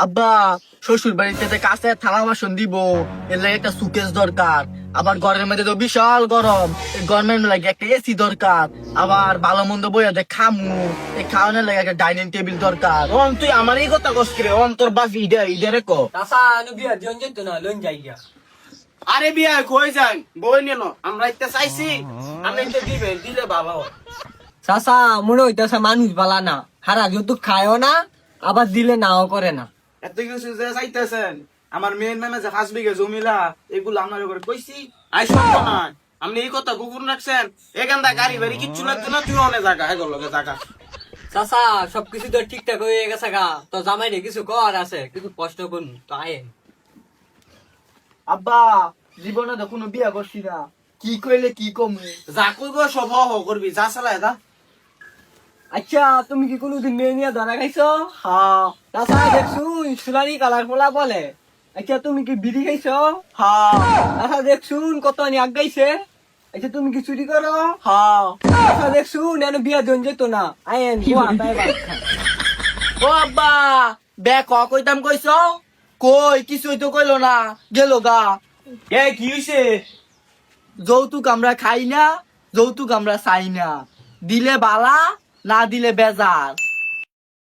আব্বা শ্বশুর বাড়িতে কাছে থালা বাসন দিব, এর লাগে একটা সুকেস দরকার। আবার ঘরের মধ্যে তো বিশাল গরম, এই গরমের লাগে একটা এসি দরকার। আবার ভালো মন্দ বইয়া দে খামু, এই খাওয়ানোর লাগে একটা ডাইনিং টেবিল দরকার। তুই আমার এই কথা কস রে, তোর বাপ ইডারে ক। চাচা আনু বিয়া দিন যেত না লইন যাই গিয়া। আরে বিয়া কই যান বই নিন, আমরা ইতে চাইছি আমি ইতে দিবেন, দিলে ভালো হয়। চাচা মনে হইতেছে মানুষ বালা না, হারা যৌতুক খায়ও না, আবার দিলে নাও করে না। এত কিছু যে চাইতেছেন, আমার মেয়ের নামে যে 5 বিঘা জমিলা এগুলো আপনার করে কইছি। আই সত্য না, আপনি এই কথা গুগুন রাখছেন, এখানটা গাড়ি বাড়ি কিচ্ছু লাগতো না, তুই অনেক জায়গা এগুলো লগে জায়গা। চাচা সবকিছু তো ঠিকঠাক হয়ে গেছে গা, তো জামাই রে কিছু কর আছে, কিছু কষ্ট করুন তো আয়েন। আব্বা জীবনে তো কোনো বিয়া করছি না, কি কইলে কি কমু? যা কইব সব হ করবি, যা চালায় দা। আচ্ছা তুমি কি কোনোদিন মেয়ে নিয়ে ধরা খাইছো? হ্যাঁ চাচা দেখছুন সুলারি কালার পোলা বলে। আচ্ছা তুমি কি বিড়ি খাইছো? হ্যাঁ চাচা দেখছুন কত আনি আগাইছে। আচ্ছা তুমি কি চুরি করো? হ্যাঁ। চাচা দেখছুন এনে বিয়া জন যেত না, আয়েন গোয়া তাই ভাত খান। ও আব্বা বে কইতাম কইছ, কই কিছুই তো কইলো না, গেল গা। এ কি হইছে? যৌতুক আমরা খাই না, যৌতুক আমরা চাই না, দিলে বালা, না দিলে বেজার।